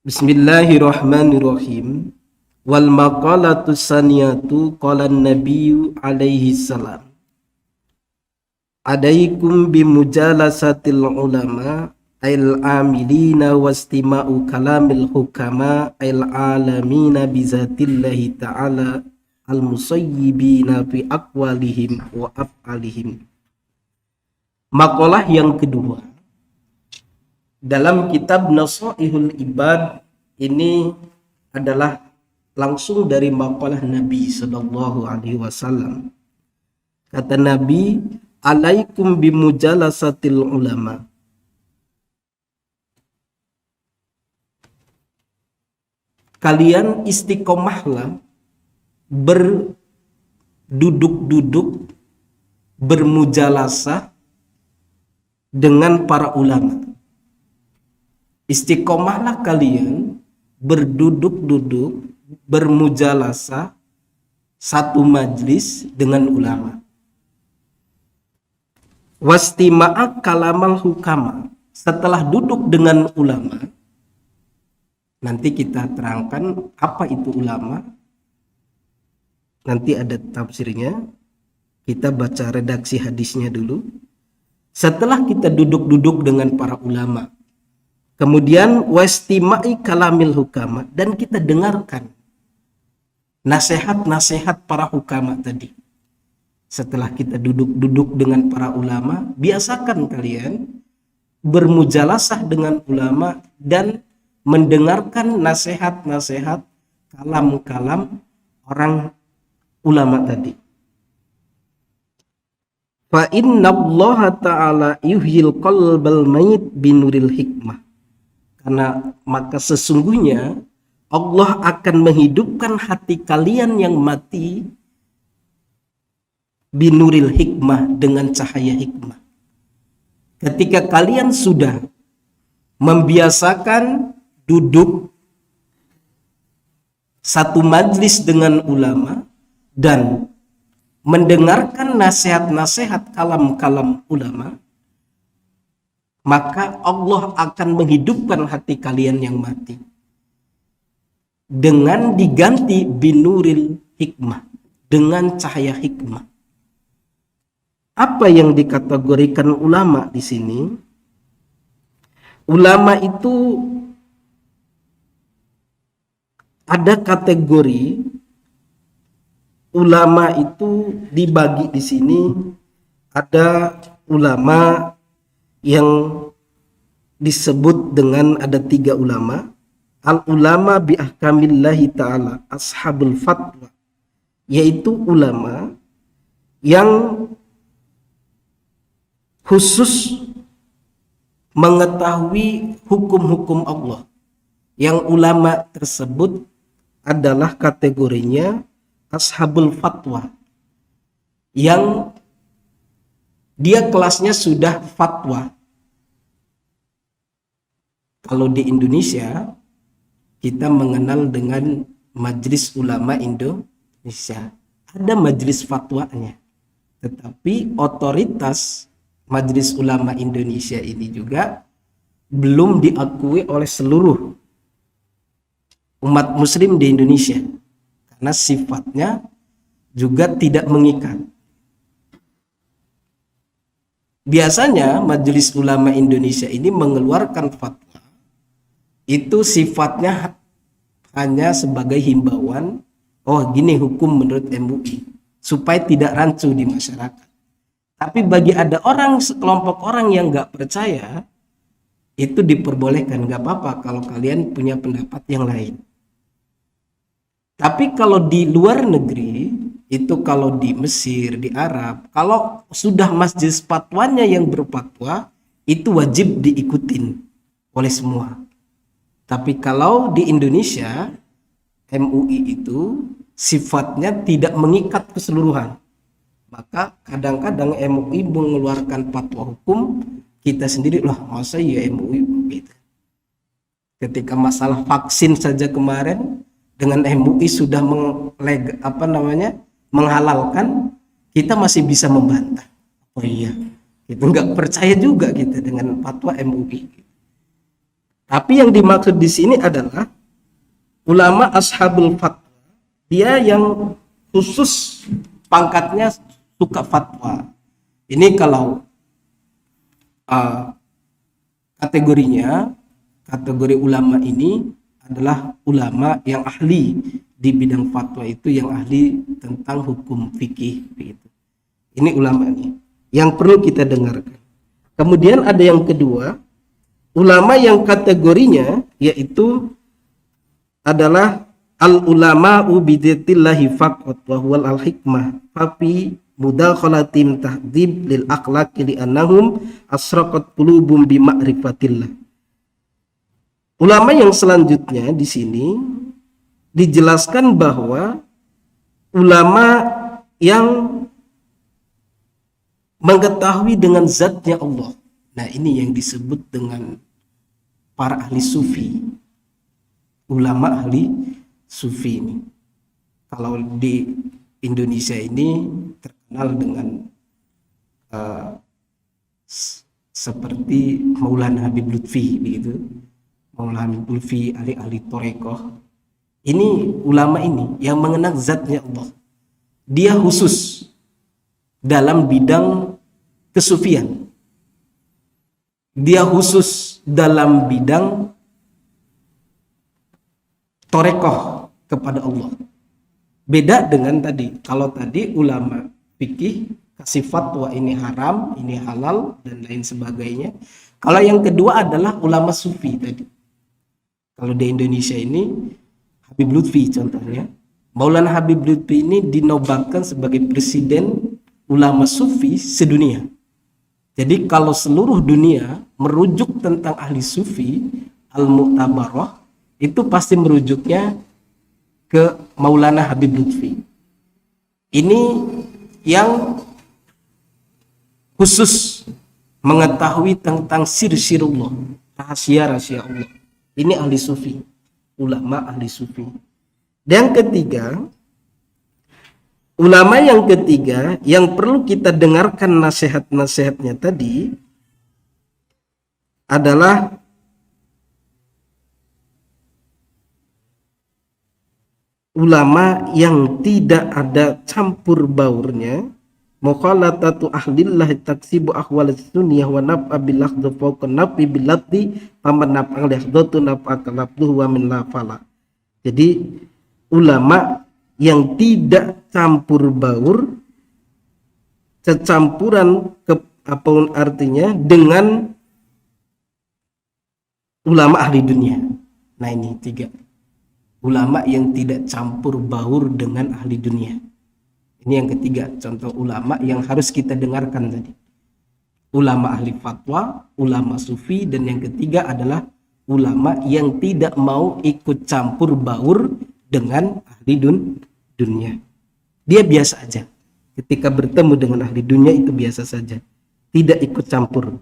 Bismillahirrahmanirrahim. Wal maqalatu saniyatu qala an-nabiyyu alaihi salam. Adaikum bimujalasatil ulama al amilina wastima'u kalamil hukama al alamina bizatillahi ta'ala al musayyibina fi aqwalihim wa af'alihim. Makalah yang kedua dalam kitab Nasaihul Ibad ini adalah langsung dari makalah Nabi Sallallahu Alaihi Wasallam. Kata Nabi, alaikum bimujalasatil ulama. Kalian istiqomahlah berduduk-duduk bermujalasah dengan para ulama. Istiqomahlah kalian berduduk-duduk bermujalasah satu majlis dengan ulama. Wastima'a kalamal hukama. Setelah duduk dengan ulama, nanti kita terangkan apa itu ulama. Nanti ada tafsirnya. Kita baca redaksi hadisnya dulu. Setelah kita duduk-duduk dengan para ulama, kemudian wastima'i kalamil hukama, dan kita dengarkan nasihat-nasihat para hukama tadi. Setelah kita duduk-duduk dengan para ulama, biasakan kalian bermujalasah dengan ulama dan mendengarkan nasihat-nasihat kalam-kalam orang ulama tadi. Fa inna Allah ta'ala yuhyil qalbal mayit binuril hikmah. Karena maka sesungguhnya Allah akan menghidupkan hati kalian yang mati binuril hikmah, dengan cahaya hikmah. Ketika kalian sudah membiasakan duduk satu majlis dengan ulama dan mendengarkan nasihat-nasihat kalam-kalam ulama, maka Allah akan menghidupkan hati kalian yang mati dengan diganti binuril hikmah, dengan cahaya hikmah. Apa yang dikategorikan ulama di sini? Ulama itu ada kategori. Ulama itu dibagi di sini, ada ulama yang disebut dengan ada 3 ulama. Al ulama bi ahkamillahi ta'ala ashabul fatwa, yaitu ulama yang khusus mengetahui hukum-hukum Allah. Yang ulama tersebut adalah kategorinya ashabul fatwa, yang dia kelasnya sudah fatwa. Kalau di Indonesia kita mengenal dengan Majelis Ulama Indonesia, ada majelis fatwanya. Tetapi otoritas Majelis Ulama Indonesia ini juga belum diakui oleh seluruh umat muslim di Indonesia, karena sifatnya juga tidak mengikat. Biasanya Majelis Ulama Indonesia ini mengeluarkan fatwa itu sifatnya hanya sebagai himbauan, oh gini hukum menurut MUI, supaya tidak rancu di masyarakat. Tapi bagi ada sekelompok orang yang nggak percaya, itu diperbolehkan, nggak apa-apa kalau kalian punya pendapat yang lain. Tapi kalau di luar negeri, itu kalau di Mesir, di Arab, kalau sudah majelis fatwanya yang berfatwa, itu wajib diikutin oleh semua. Tapi kalau di Indonesia, MUI itu sifatnya tidak mengikat keseluruhan. Maka kadang-kadang MUI mengeluarkan fatwa hukum, kita sendiri loh, masa ya MUI begitu. Ketika masalah vaksin saja kemarin, dengan MUI sudah menghalalkan, kita masih bisa membantah. Oh iya, itu nggak percaya juga kita dengan fatwa MUI. Tapi yang dimaksud di sini adalah ulama ashabul fatwa, dia yang khusus pangkatnya suka fatwa. Ini kalau kategorinya, kategori ulama ini adalah ulama yang ahli di bidang fatwa, itu yang ahli tentang hukum fikih begitu. Ini ulama ini yang perlu kita dengarkan. Kemudian ada yang kedua, ulama yang kategorinya yaitu adalah al ulama'u bidatillahi faqat wa huwal al hikmah fafi mudakhalatin tahdib lil akhlaqi li annahum asraqat qulubum bi ma'rifatillah. Ulama yang selanjutnya di sini dijelaskan bahwa ulama yang mengetahui dengan zatnya Allah. Nah, ini yang disebut dengan para ahli sufi. Ulama ahli sufi ini. Kalau di Indonesia ini terkenal dengan seperti Maulana Habib Lutfi begitu. Maulana Habib Lutfi, ahli Torekoh. Ini ulama ini yang mengenal zatnya Allah. Dia khusus dalam bidang kesufian. Dia khusus dalam bidang torekoh kepada Allah. Beda dengan tadi. Kalau tadi ulama fikih kasih fatwa ini haram, ini halal dan lain sebagainya. Kalau yang kedua adalah ulama sufi tadi. Kalau di Indonesia ini Habib Lutfi contohnya. Maulana Habib Lutfi ini dinobatkan sebagai presiden ulama sufi sedunia. Jadi kalau seluruh dunia merujuk tentang ahli sufi al-mu'tabarah, itu pasti merujuknya ke Maulana Habib Lutfi. Ini yang khusus mengetahui tentang sir-sirullah, rahasia-rahasia Allah. Ini ahli sufi, ulama ahli sufi. Dan ketiga, ulama yang ketiga yang perlu kita dengarkan nasihat-nasihatnya tadi adalah ulama yang tidak ada campur baurnya, mukhalatatu ahlillah taksibu ahwal sunnah wa naf'a bil akhdhu fawqa naf'i bil lati paman naf'a lihdatu naf'a kalabduhu wa min la fala. Jadi ulama yang tidak campur baur, kecampuran apapun artinya dengan ulama ahli dunia. Nah, ini tiga ulama yang tidak campur baur dengan ahli dunia. Ini yang ketiga contoh ulama yang harus kita dengarkan tadi. Ulama ahli fatwa, ulama sufi, dan yang ketiga adalah ulama yang tidak mau ikut campur baur dengan ahli dunia. Dia biasa aja. Ketika bertemu dengan ahli dunia itu biasa saja. Tidak ikut campur.